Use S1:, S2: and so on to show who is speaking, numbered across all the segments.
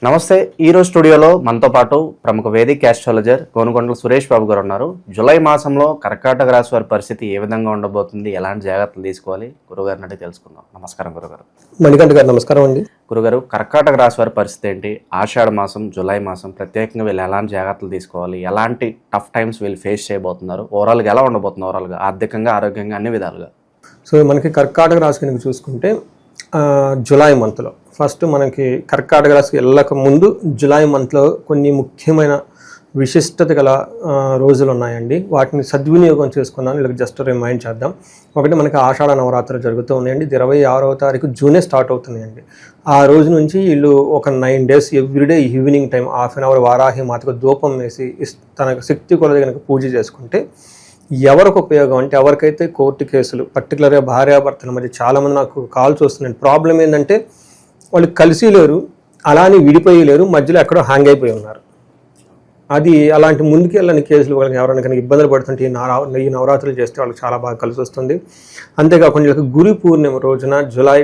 S1: నమస్తే. ఈరోజు స్టూడియోలో మనతో పాటు ప్రముఖ వేదిక్ ఆస్ట్రాలజర్ గోనుగొండల సురేష్ బాబు గారు ఉన్నారు. జూలై మాసంలో కర్కాటక రాశి వారి పరిస్థితి ఏ విధంగా ఉండబోతుంది, ఎలాంటి జాగ్రత్తలు తీసుకోవాలి, గురుగారిని అడిగి తెలుసుకుందాం. నమస్కారం గురుగారు.
S2: మణికంఠ గారు నమస్కారం అండి.
S1: గురుగారు, కర్కాటక రాశి వారి పరిస్థితి ఏంటి? ఆషాఢ మాసం, జూలై మాసం ప్రత్యేకంగా వీళ్ళు ఎలాంటి జాగ్రత్తలు తీసుకోవాలి, ఎలాంటి టఫ్ టైమ్స్ వీళ్ళు ఫేస్ చేయబోతున్నారు, ఓవరాల్గా ఎలా ఉండబోతుంది, ఓవరాల్గా ఆర్థికంగా, ఆరోగ్యంగా, అన్ని విధాలుగా?
S2: సో మనకి కర్కాటక రాశి కనుక చూసుకుంటే జూలై మంత్లో ఫస్ట్ మనకి కర్కాటక రాశికి వెళ్ళక ముందు జూలై మంత్లో కొన్ని ముఖ్యమైన విశిష్టత గల రోజులు ఉన్నాయండి. వాటిని సద్వినియోగం చేసుకున్నాను. వీళ్ళకి జస్ట్ రిమైండ్ చేద్దాం. ఒకటి మనకి ఆషాఢ నవరాత్రులు జరుగుతూ ఉన్నాయండి. 26వ తారీఖు జూనే స్టార్ట్ అవుతున్నాయండి. ఆ రోజు నుంచి వీళ్ళు ఒక 9 days everyday evening time half an hour Varahi మాతకు ధూపం వేసి తనకు శక్తి కొలది కనుక పూజ చేసుకుంటే ఎవరికి ఉపయోగం అంటే, ఎవరికైతే కోర్టు కేసులు పర్టికులర్గా భార్యాభర్తల మధ్య చాలామంది నాకు కాల్స్ వస్తున్నాయి. ప్రాబ్లం ఏంటంటే వాళ్ళు కలిసి లేరు, అలానే విడిపోయి లేరు, మధ్యలో ఎక్కడో హ్యాంగ్ అయిపోయి ఉన్నారు. అది అలాంటి ముందుకు వెళ్ళని కేసులు వాళ్ళకి ఎవరైనా కనుక ఇబ్బందులు పడుతుంటే ఈ నవరాత్రులు చేస్తే వాళ్ళకి చాలా బాగా కలిసి వస్తుంది. అంతేకాకుండా వీళ్ళకి గురు పూర్ణిమ రోజున జూలై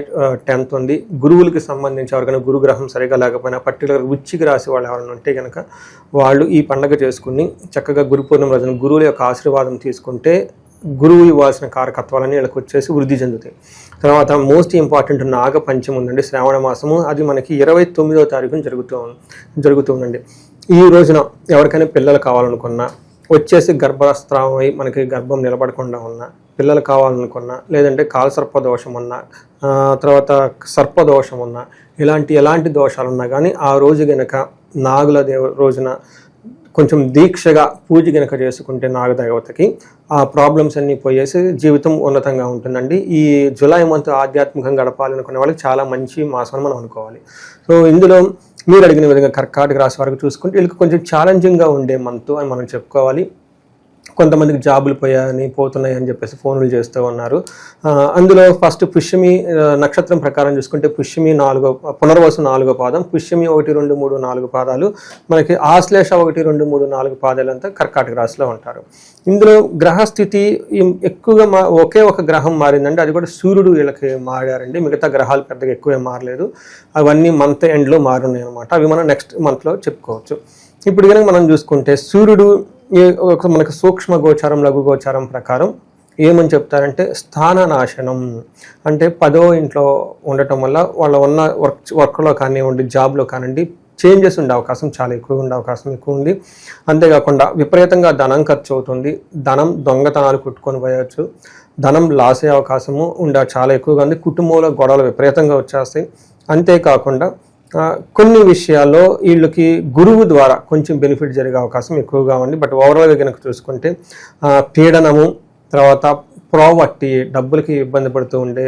S2: 10th ఉంది. గురువులకి సంబంధించి ఎవరికైనా గురుగ్రహం సరిగా లేకపోయినా పర్టికులర్ వృశ్చిక రాశి వాళ్ళు ఎవరైనా ఉంటే కనుక వాళ్ళు ఈ పండుగ చేసుకుని చక్కగా గురు పూర్ణిమ రోజున గురువుల యొక్క ఆశీర్వాదం తీసుకుంటే గురువు ఇవ్వాల్సిన కారకత్వాలన్నీ వీళ్ళకి వచ్చేసి వృద్ధి చెందుతాయి. తర్వాత మోస్ట్ ఇంపార్టెంట్ నాగ పంచమి ఉందండి, శ్రావణ మాసము. అది మనకి 29వ తారీఖున జరుగుతుందండి. ఈ రోజున ఎవరికైనా పిల్లలు కావాలనుకున్నా, వచ్చేసి గర్భస్రావం అయి మనకి గర్భం నిలబడకుండా ఉన్నా, పిల్లలు కావాలనుకున్నా, లేదంటే కాలసర్పదోషం ఉన్నా, తర్వాత సర్పదోషం ఉన్నా, ఎలాంటి దోషాలు ఉన్నా కానీ ఆ రోజు గనక నాగుల రోజున కొంచెం దీక్షగా పూజ గనక చేసుకుంటే నాగదేవతకి ఆ ప్రాబ్లమ్స్ అన్నీ పోయేసి జీవితం ఉన్నతంగా ఉంటుందండి. ఈ జూలై మంత్ ఆధ్యాత్మికంగా గడపాలనుకునే వాళ్ళకి చాలా మంచి మాసం మనం అనుకోవాలి. సో ఇందులో మీరు అడిగిన విధంగా కర్కాటక రాశి వరకు చూసుకుంటే వీళ్ళకి కొంచెం ఛాలెంజింగ్గా ఉండే మంత్ అని మనం చెప్పుకోవాలి. కొంతమందికి జాబులు పోతున్నాయి అని చెప్పేసి ఫోన్లు చేస్తూ ఉన్నారు. అందులో ఫస్ట్ పుష్యమి నక్షత్రం ప్రకారం చూసుకుంటే పుష్యమి 4వ, పునర్వసు 4వ పాదం, పుష్యమి 1, 2, 3, 4 పాదాలు, మనకి ఆశ్లేష 1, 2, 3, 4 పాదాలంతా కర్కాటక రాశిలో ఉంటారు. ఇందులో గ్రహస్థితి ఎక్కువగా ఒకే ఒక గ్రహం మారిందండి. అది కూడా సూర్యుడు వీళ్ళకి మారారండి. మిగతా గ్రహాలు పెద్దగా ఎక్కువ మారలేదు. అవన్నీ మంత్ ఎండ్లో మారున్నాయి అనమాట. అవి మనం నెక్స్ట్ మంత్లో చెప్పుకోవచ్చు. ఇప్పుడు కనుక మనం చూసుకుంటే సూర్యుడు మనకు సూక్ష్మ గోచారం, లఘు గోచారం ప్రకారం ఏమని చెప్తారంటే స్థాన నాశనం అంటే 10వ ఇంట్లో ఉండటం వల్ల వాళ్ళ ఉన్న వర్క్లో కానివ్వండి, జాబ్లో కానివ్వండి చేంజెస్ ఉండే అవకాశం చాలా ఎక్కువ ఉంది. అంతేకాకుండా విపరీతంగా ధనం ఖర్చు అవుతుంది. ధనం దొంగతనాలు కొట్టుకొని పోయవచ్చు. ధనం లాస్ అయ్యే అవకాశము చాలా ఎక్కువగా ఉంది. కుటుంబంలో గొడవలు విపరీతంగా వచ్చేస్తాయి. అంతేకాకుండా కొన్ని విషయాల్లో వీళ్ళకి గురువు ద్వారా కొంచెం బెనిఫిట్ జరిగే అవకాశం ఎక్కువగా ఉంది. బట్ ఓవరాల్గా కనుక చూసుకుంటే పీడనము, తర్వాత ప్రావర్టీ, డబ్బులకి ఇబ్బంది పడుతూ ఉండే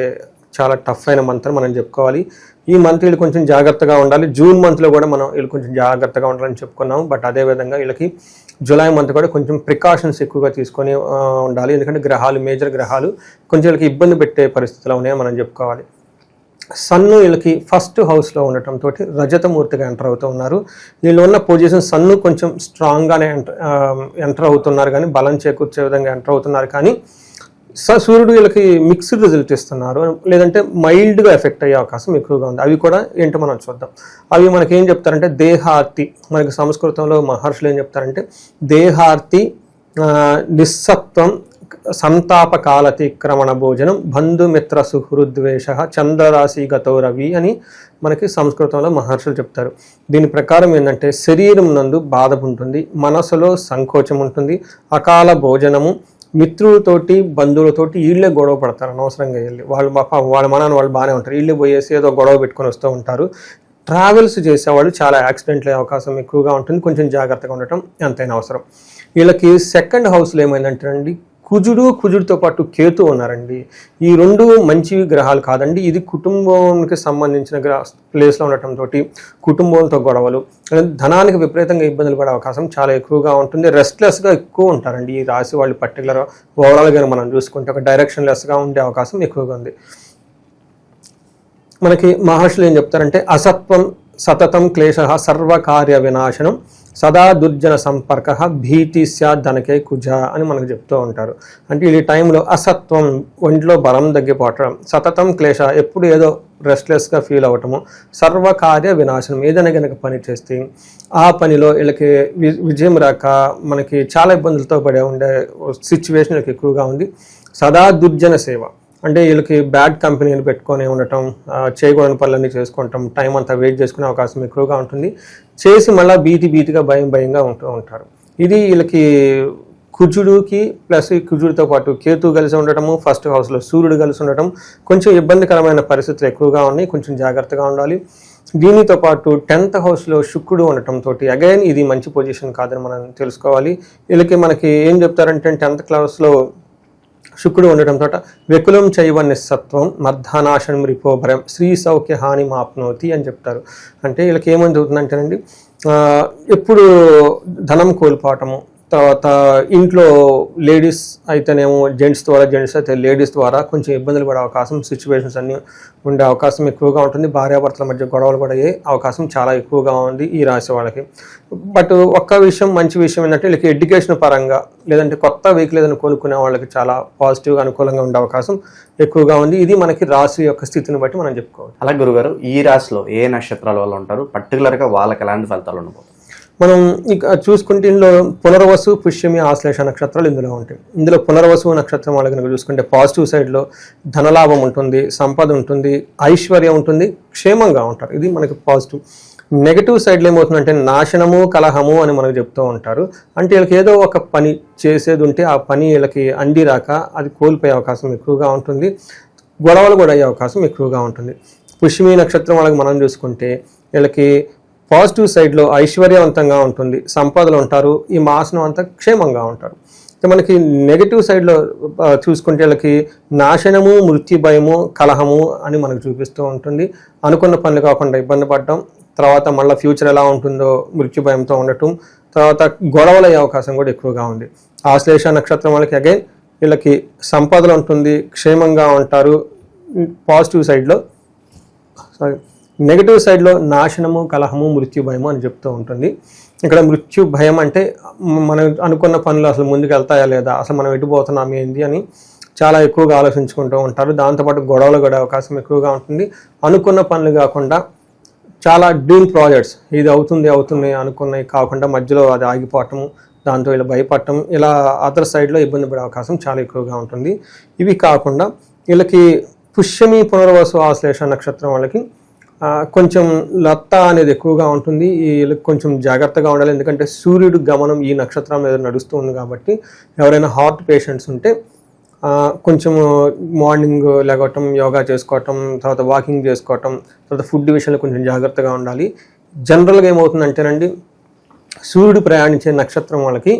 S2: చాలా టఫ్ అయిన మంత్ అని మనం చెప్పుకోవాలి. ఈ మంత్ వీళ్ళు కొంచెం జాగ్రత్తగా ఉండాలి. జూన్ మంత్లో కూడా మనం వీళ్ళు కొంచెం జాగ్రత్తగా ఉండాలని చెప్పుకున్నాము. బట్ అదేవిధంగా వీళ్ళకి జూలై మంత్ కూడా కొంచెం ప్రికాషన్స్ ఎక్కువగా తీసుకొని ఉండాలి. ఎందుకంటే మేజర్ గ్రహాలు కొంచెం వీళ్ళకి ఇబ్బంది పెట్టే పరిస్థితులు ఉన్నాయని మనం చెప్పుకోవాలి. సన్ను వీళ్ళకి ఫస్ట్ హౌస్లో ఉండటంతో రజతమూర్తిగా ఎంటర్ అవుతూ ఉన్నారు. వీళ్ళు ఉన్న పొజిషన్ సన్ను కొంచెం స్ట్రాంగ్గానే ఎంటర్ అవుతున్నారు, కానీ బలం చేకూర్చే విధంగా ఎంటర్ అవుతున్నారు. కానీ సూర్యుడు వీళ్ళకి మిక్స్డ్ రిజల్ట్ ఇస్తున్నారు, లేదంటే మైల్డ్గా ఎఫెక్ట్ అయ్యే అవకాశం ఎక్కువగా ఉంది. అవి కూడా ఏంటో మనం చూద్దాం. అవి మనకి ఏం చెప్తారంటే దేహార్తి, మనకి సంస్కృతంలో మహర్షులు ఏం చెప్తారంటే దేహార్తి, నిస్సత్వం, సంతాపకాలతిక్రమణ భోజనం, బంధుమిత్ర సుహృద్వేష, చంద్రరాశి గతో రవి అని మనకి సంస్కృతంలో మహర్షులు చెప్తారు. దీని ప్రకారం ఏంటంటే శరీరం నందు బాధ ఉంటుంది, మనసులో సంకోచం ఉంటుంది, అకాల భోజనము, మిత్రులతోటి బంధువులతోటి వీళ్ళే గొడవ పడతారు అనవసరంగా. వెళ్ళి వాళ్ళ మనాన్ని వాళ్ళు బాగానే ఉంటారు, వీళ్ళే పోయేసి ఏదో గొడవ పెట్టుకొని వస్తూ ఉంటారు. ట్రావెల్స్ చేసేవాళ్ళు చాలా యాక్సిడెంట్లు అయ్యే అవకాశం ఎక్కువగా ఉంటుంది. కొంచెం జాగ్రత్తగా ఉండటం ఎంతైనా అవసరం. వీళ్ళకి సెకండ్ హౌస్లో ఏమైందంటే అండి కుజుడితో పాటు కేతు ఉన్నారండి. ఈ రెండు మంచి గ్రహాలు కాదండి. ఇది కుటుంబానికి సంబంధించిన ప్లేస్లో ఉండటంతో కుటుంబంతో గొడవలు, ధనానికి విపరీతంగా ఇబ్బందులు పడే అవకాశం చాలా ఎక్కువగా ఉంటుంది. రెస్ట్లెస్గా ఎక్కువ ఉంటారండి ఈ రాశి వాళ్ళు. పర్టికులర్ ఓవరాల్గా మనం చూసుకుంటే ఒక డైరెక్షన్లెస్గా ఉండే అవకాశం ఎక్కువగా ఉంది. మనకి మహర్షులు ఏం చెప్తారంటే అసత్వం సతతం క్లేశ సర్వకార్య వినాశనం, సదా దుర్జన సంపర్క భీతి ధనకే కుజ అని మనకు చెప్తూ ఉంటారు. అంటే ఈ టైంలో అసత్వం, ఒంట్లో బలం తగ్గిపోవటం, సతతం క్లేశ, ఎప్పుడు ఏదో రెస్ట్లెస్గా ఫీల్ అవ్వటము, సర్వకార్య వినాశనం. ఏదైనా కనుక పని చేస్తే ఆ పనిలో వీళ్ళకి విజయం రాక మనకి చాలా ఇబ్బందులతో పడే ఉండే సిచ్యువేషన్ వీళ్ళకి ఎక్కువగా ఉంది. సదా దుర్జన సేవ అంటే వీళ్ళకి బ్యాడ్ కంపెనీని పెట్టుకొని ఉండటం, చేయకూడని పనులన్నీ చేసుకుంటాం, టైం అంతా వెయిట్ చేసుకునే అవకాశం ఎక్కువగా ఉంటుంది. చేసి మళ్ళీ భీతిగా భయంగా ఉంటూ ఉంటారు. ఇది వీళ్ళకి కుజుడుకి ప్లస్ కుజుడితో పాటు కేతు కలిసి ఉండటము, ఫస్ట్ హౌస్లో సూర్యుడు కలిసి ఉండటం కొంచెం ఇబ్బందికరమైన పరిస్థితులు ఎక్కువగా ఉన్నాయి. కొంచెం జాగ్రత్తగా ఉండాలి. దీనితో పాటు 10th హౌస్లో శుక్రుడు ఉండటంతో అగైన్ ఇది మంచి పొజిషన్ కాదని మనం తెలుసుకోవాలి. వీళ్ళకి మనకి ఏం చెప్తారంటే 10th హౌస్లో శుక్రుడు ఉండటంతో వెకులం చైవ నిస్సత్వం మర్ధానాశనం రిపోభరం శ్రీ సౌఖ్య హాని మాప్నోతి అని చెప్తారు. అంటే వీళ్ళకి ఏమని జరుగుతుందంటేనండి, ఎప్పుడు ధనం కోల్పోవటము, తర్వాత ఇంట్లో లేడీస్ అయితేనేమో జెంట్స్ అయితే లేడీస్ ద్వారా కొంచెం ఇబ్బందులు పడే అవకాశం, సిచ్యువేషన్స్ అన్నీ ఉండే అవకాశం ఎక్కువగా ఉంటుంది. భార్యాభర్తల మధ్య గొడవలు కూడా అయ్యే అవకాశం చాలా ఎక్కువగా ఉంది ఈ రాశి వాళ్ళకి. బట్ ఒక్క విషయం, మంచి విషయం ఏంటంటే వీళ్ళకి ఎడ్యుకేషన్ పరంగా లేదంటే కొత్త వెహికల్ ఏదైనా కొనుక్కునే వాళ్ళకి చాలా పాజిటివ్గా అనుకూలంగా ఉండే అవకాశం ఎక్కువగా ఉంది. ఇది మనకి రాశి యొక్క స్థితిని బట్టి మనం చెప్పుకోవాలి.
S1: అలా గురుగారు, ఈ రాశిలో ఏ నక్షత్రాల వాళ్ళు ఉంటారు, పర్టికులర్గా వాళ్ళకి ఎలాంటి ఫలితాలు ఉండబోతాయి?
S2: మనం ఇక చూసుకుంటే ఇందులో పునర్వసు, పుష్యమి, ఆశ్లేష నక్షత్రాలు ఇందులో ఉంటాయి. ఇందులో పునర్వసు నక్షత్రం వాళ్ళకి కనుక చూసుకుంటే పాజిటివ్ సైడ్లో ధనలాభం ఉంటుంది, సంపద ఉంటుంది, ఐశ్వర్యం ఉంటుంది, క్షేమంగా ఉంటారు. ఇది మనకి పాజిటివ్. నెగిటివ్ సైడ్లో ఏమవుతుందంటే నాశనము, కలహము అని మనకు చెప్తూ ఉంటారు. అంటే వీళ్ళకి ఏదో ఒక పని చేసేది ఉంటే ఆ పని వీళ్ళకి అండి రాక అది కోల్పోయే అవకాశం ఎక్కువగా ఉంటుంది. గొడవలు కూడా అయ్యే అవకాశం ఎక్కువగా ఉంటుంది. పుష్యమి నక్షత్రం వాళ్ళకి మనం చూసుకుంటే వీళ్ళకి పాజిటివ్ సైడ్లో ఐశ్వర్యవంతంగా ఉంటుంది, సంపదలు ఉంటారు, ఈ మాసం అంతా క్షేమంగా ఉంటారు. మనకి నెగిటివ్ సైడ్లో చూసుకుంటే వీళ్ళకి నాశనము, మృత్యు భయము, కలహము అని మనకు చూపిస్తూ ఉంటుంది. అనుకున్న పనులు కాకుండా ఇబ్బంది పడటం, తర్వాత మళ్ళీ ఫ్యూచర్ ఎలా ఉంటుందో మృత్యు భయంతో ఉండటం, తర్వాత గొడవలు అయ్యే అవకాశం కూడా ఎక్కువగా ఉంది. ఆశ్లేష నక్షత్రం వాళ్ళకి అగైన్ వీళ్ళకి సంపదలు ఉంటుంది, క్షేమంగా ఉంటారు. పాజిటివ్ సైడ్లో నెగిటివ్ సైడ్లో నాశనము, కలహము, మృత్యు భయము అని చెప్తూ ఉంటుంది. ఇక్కడ మృత్యు భయం అంటే మనం అనుకున్న పనులు అసలు ముందుకు వెళ్తాయా లేదా, అసలు మనం ఎటుపోతున్నాం ఏంది అని చాలా ఎక్కువగా ఆలోచించుకుంటూ ఉంటారు. దాంతోపాటు గొడవలు కూడా అవకాశం ఎక్కువగా ఉంటుంది. అనుకున్న పనులు కాకుండా చాలా డ్రీమ్ ప్రాజెక్ట్స్, ఇది అవుతుంది అనుకున్నవి కాకుండా మధ్యలో అది ఆగిపోవటము, దాంతో ఇలా భయపడటం, ఇలా అదర్ సైడ్లో ఇబ్బంది పడే అవకాశం చాలా ఎక్కువగా ఉంటుంది. ఇవి కాకుండా వీళ్ళకి పుష్యమి, పునర్వసు, ఆశ్లేష నక్షత్రం వాళ్ళకి కొంచెం లత్త అనేది ఎక్కువగా ఉంటుంది. వీళ్ళకి కొంచెం జాగ్రత్తగా ఉండాలి. ఎందుకంటే సూర్యుడు గమనం ఈ నక్షత్రం మీద నడుస్తూ ఉంది కాబట్టి ఎవరైనా హార్ట్ పేషెంట్స్ ఉంటే కొంచెం మార్నింగ్ లేగటం, యోగా చేసుకోవటం, తర్వాత వాకింగ్ చేసుకోవటం, తర్వాత ఫుడ్ విషయంలో కొంచెం జాగ్రత్తగా ఉండాలి. జనరల్గా ఏమవుతుందంటేనండి, సూర్యుడు ప్రయాణించే నక్షత్రం వాళ్ళకి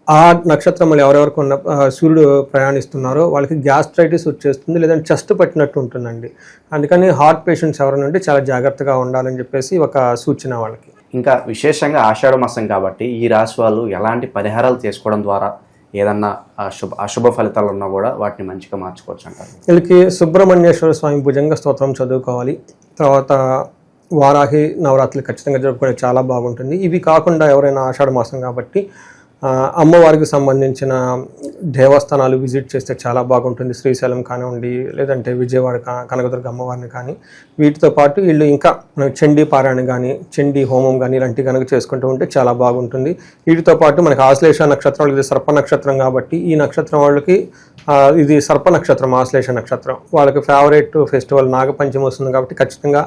S2: ఆ నక్షత్రంలో ఎవరెవరికి ఉన్న సూర్యుడు ప్రయాణిస్తున్నారో వాళ్ళకి గ్యాస్ట్రైటిస్ వచ్చేస్తుంది, లేదంటే చెస్ట్ పట్టినట్టు ఉంటుందండి. అందుకని హార్ట్ పేషెంట్స్ ఎవరైనా ఉంటే చాలా జాగ్రత్తగా ఉండాలని చెప్పేసి ఒక సూచన వాళ్ళకి.
S1: ఇంకా విశేషంగా ఆషాఢ మాసం కాబట్టి ఈ రాశి వాళ్ళు ఎలాంటి పరిహారాలు చేసుకోవడం ద్వారా ఏదన్నా అశుభ ఫలితాలు ఉన్నా కూడా వాటిని మంచిగా మార్చుకోవచ్చు అంటారు?
S2: వీళ్ళకి సుబ్రహ్మణ్యేశ్వర స్వామి భుజంగ స్తోత్రం చదువుకోవాలి. తర్వాత వారాహి నవరాత్రులు ఖచ్చితంగా జరుపుకోవడం చాలా బాగుంటుంది. ఇవి కాకుండా ఎవరైనా ఆషాఢ మాసం కాబట్టి అమ్మవారికి సంబంధించిన దేవస్థానాలు విజిట్ చేస్తే చాలా బాగుంటుంది. శ్రీశైలం కానివ్వండి, లేదంటే విజయవాడ కనకదుర్గ అమ్మవారిని కానీ. వీటితో పాటు వీళ్ళు ఇంకా చండీ పారాయణ కానీ, చండీ హోమం కానీ ఇలాంటివి కనుక చేసుకుంటూ ఉంటే చాలా బాగుంటుంది. వీటితో పాటు మనకి ఆశ్లేష నక్షత్రం, ఇది సర్ప నక్షత్రం కాబట్టి ఈ నక్షత్రం వాళ్ళకి ఇది సర్ప నక్షత్రం, ఆశ్లేష నక్షత్రం వాళ్ళకి ఫేవరెట్ ఫెస్టివల్ నాగపంచమి వస్తుంది కాబట్టి ఖచ్చితంగా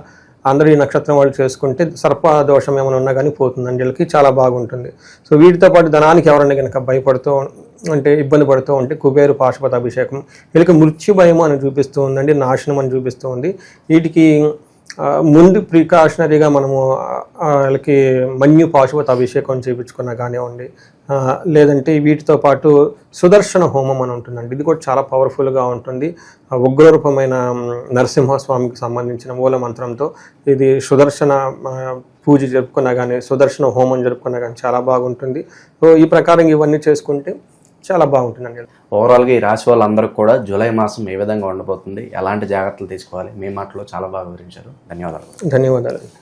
S2: అందరూ ఈ నక్షత్రం వాళ్ళు చేసుకుంటే సర్ప దోషం ఏమైనా ఉన్నా కానీ పోతుందండి. వీళ్ళకి చాలా బాగుంటుంది. సో వీటితో పాటు ధనానికి ఎవరైనా కనుక భయపడుతూ అంటే ఇబ్బంది పడుతూ ఉంటే కుబేరు పాశుపత అభిషేకం, వీళ్ళకి మృత్యు భయం అని చూపిస్తూ ఉందండి, నాశనం అని చూపిస్తూ ఉంది. వీటికి ముందు ప్రికాషనరీగా మనము వాళ్ళకి మన్యు పాశుపత అభిషేకం చేయించుకున్నా కానివ్వండి, లేదంటే వీటితో పాటు సుదర్శన హోమం అని ఉంటుందండి. ఇది కూడా చాలా పవర్ఫుల్గా ఉంటుంది. ఉగ్రరూపమైన నరసింహస్వామికి సంబంధించిన మూల మంత్రంతో ఇది సుదర్శన పూజ జరుపుకున్నా కానీ, సుదర్శన హోమం జరుపుకున్నా కానీ చాలా బాగుంటుంది. సో ఈ ప్రకారం ఇవన్నీ చేసుకుంటే చాలా బాగుంటుందండి.
S1: ఓవరాల్గా ఈ రాశి వాళ్ళందరికీ కూడా జూలై మాసం ఏ విధంగా ఉండబోతుంది, ఎలాంటి జాగ్రత్తలు తీసుకోవాలి, మీ మాటలో చాలా బాగా వివరించారు. ధన్యవాదాలు.
S2: ధన్యవాదాలు.